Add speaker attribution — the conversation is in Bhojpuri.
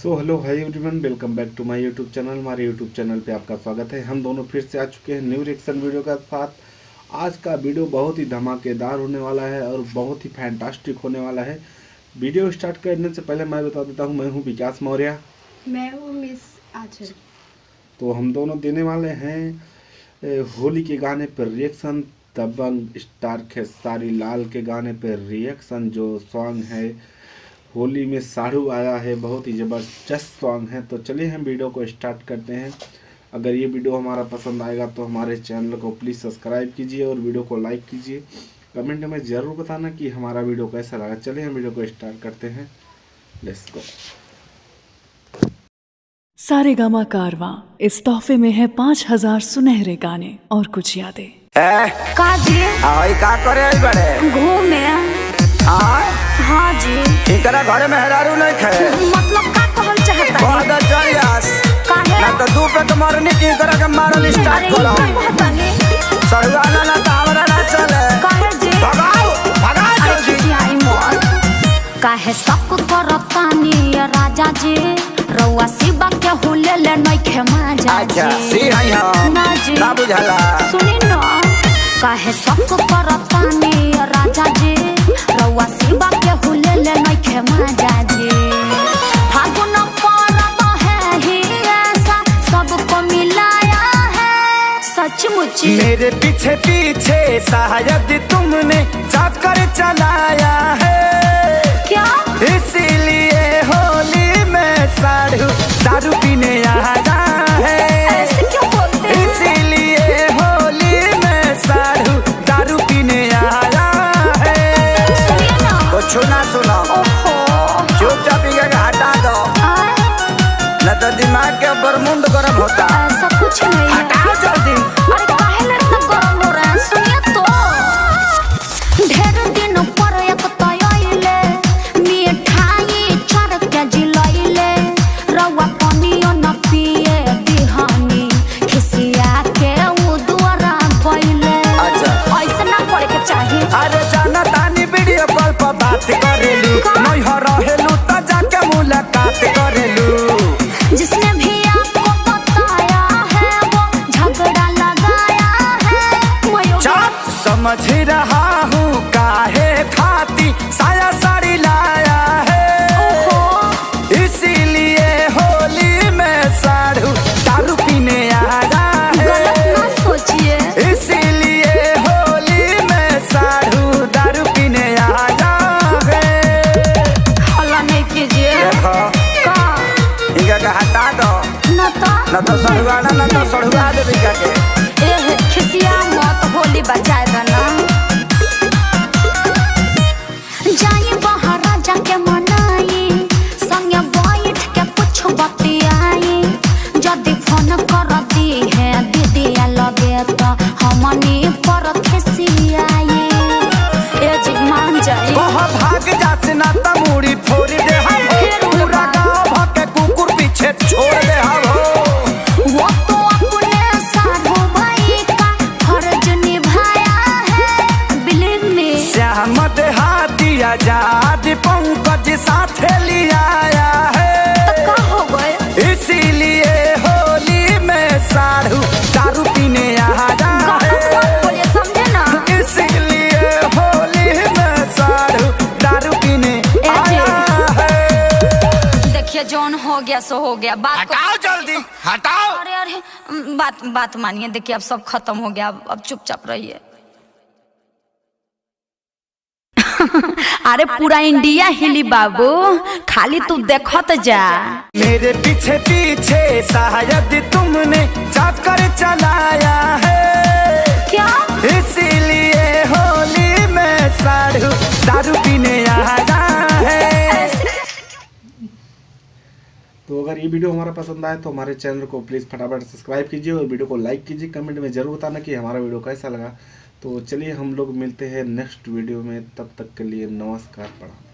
Speaker 1: So hello hi everyone, welcome back to my YouTube channel. हमारे यूट्यूब चैनल पे आपका स्वागत है। हम दोनों फिर से आ चुके हैं न्यू रिएक्शन वीडियो के साथ। आज का वीडियो बहुत ही धमाकेदार होने वाला है और बहुत ही फैंटास्टिक होने वाला है। वीडियो स्टार्ट करने से पहले मैं बता देता हूँ, मैं हूँ विकास मौर्य। मैं हूँ मिस आंचल। तो हम दोनों देने वाले हैं होली के गाने पर रिएक्शन, दबंग स्टार खेसारी लाल के गाने पर रिएक्शन। जो सॉन्ग है होली में साड़ू आया है, बहुत ही ज़बरदस्त सॉन्ग है। तो चलिए हम वीडियो को स्टार्ट करते हैं। अगर ये वीडियो हमारा पसंद आएगा तो हमारे चैनल को प्लीज़ सब्सक्राइब कीजिए और वीडियो को लाइक कीजिए। कमेंट में ज़रूर बताना कि हमारा वीडियो कैसा लगा। चलिए हम वीडियो को स्टार्ट करते हैं। Let's go.
Speaker 2: सारेगामा कारवां इस तोहफे में है 5000 सुनहरे गाने और कुछ यादें।
Speaker 3: का करे बड़े
Speaker 4: घूमे। हाँ जी।
Speaker 3: इनकरा घरे में हेरारू नहीं खे।
Speaker 4: मतलब का कहल चाहता है?
Speaker 3: बहुत जरियास।
Speaker 4: काहे?
Speaker 3: ना तो दू पे मरनी की इनकरा के मारल स्टार्ट करो। सड़ुआना ना तो हमरा ना चले।
Speaker 4: काहे जी?
Speaker 3: भगाओ भगाओ जल्दी।
Speaker 4: किसी आई मोर। काहे सब करतानी राजा जी, रउआ शिवा के हुले ले नहीं खे माजा जी।
Speaker 3: अच्छा सी हई हां
Speaker 4: ना जी।
Speaker 3: ना बुझाला।
Speaker 4: सुनी ना, काहे सब करतानी राजा जी, रउआ शिवा के हुले ले नहीं खे माजा जी। फागुन पर्व है ही ऐसा सबको मिलाया है सचमुच।
Speaker 3: मेरे पीछे पीछे शायद तुमने चक्कर चलाया है।
Speaker 4: क्या?
Speaker 3: इसीलिए होली में साड़ू दारू पीने आया है।
Speaker 4: ऐसे क्यों बोलते हैं?
Speaker 3: इसीलिए होली में साड़ू दारू पीने आया है।
Speaker 4: सुनिए ना।
Speaker 3: कुछ ना सुनो,
Speaker 4: ओहो।
Speaker 3: चुपचाप हटा दो, न तो दिमाग के बरमुंड गर्म होता।
Speaker 4: ऐसा कुछ नहीं है।
Speaker 3: हटाओ जल्दी।
Speaker 4: अरे काहे ले इतना गरम हो रहा है? सुनिए तो, ढेर दिन पर एक तयले मिठाई चार के जिलैले, रउआ पानियो न पिए बिहानी खिसिया के उ दुआरा गइले।
Speaker 3: अच्छा
Speaker 4: ऐसे ना करे के चाहिए।
Speaker 3: अरे जाना तानी वीडियो कॉल पर बात करेलू, नहीं हो रहेलू तो जाके मुलाकात करेलू।
Speaker 4: जिसने भी आपको बताया है वो झगड़ा लगाया है।
Speaker 3: चुप, समझ रहा हूँ काहे खाती साया साड़ी लाया है। इसीलिए होली में साड़ू दारू पीने आया है।
Speaker 4: गलत ना सोचिए।
Speaker 3: इसीलिए होली में साड़ू दारू पीने आया है।
Speaker 4: हल्ला नहीं कीजिए।
Speaker 3: देखो
Speaker 4: का?
Speaker 3: इनका हटा दो, न तो सड़ुआना न तो सड़ुआ दे इनका के।
Speaker 4: एह खिसिया मत, होली बजाए देना। जाई बाहर राजा के मनाई, संगे बैठ के कुछ बतियाई। जदि फोन कर दी है दीदी लगे तो हमनी पर खिसियाई। ए जी मान जाई।
Speaker 3: कहाँ भाग जासे ना तो मुड़ी फोड़ दे हम। पूरा गाँव भके कुकुर पीछे छोड़ दे हम।
Speaker 4: वो तो अपने साधु भाई का फर्ज निभाया है, बिलीव मी।
Speaker 3: श्याम देहाती आजाद पंकज साथे लिया है।
Speaker 4: तो का हो गए?
Speaker 3: इसीलिए होली में साड़ू दारू पीने आया
Speaker 4: गलत मत बोलिए, समझे ना?
Speaker 3: इसीलिए होली में साड़ू दारू पीने आया है।
Speaker 4: देखिए जौन हो गया सो हो गया। बात
Speaker 3: हटाओ जल्दी हटाओ।
Speaker 4: अरे बात मानिए। देखिए अब सब खत्म हो गया, अब चुपचाप रहिए। अरे पूरा इंडिया हिली बाबू, खाली तू देखत जा।
Speaker 3: मेरे पीछे पीछे शायद तुमने चक्कर चलाया है।
Speaker 4: क्या?
Speaker 3: इसीलिए होली में साड़ू दारू पीने आया है।
Speaker 1: तो अगर ये वीडियो हमारा पसंद आए तो हमारे चैनल को प्लीज़ फटाफट सब्सक्राइब कीजिए और वीडियो को लाइक कीजिए। कमेंट में ज़रूर बताना कि हमारा वीडियो कैसा लगा। तो चलिए हम लोग मिलते हैं नेक्स्ट वीडियो में, तब तक के लिए नमस्कार, प्रणाम।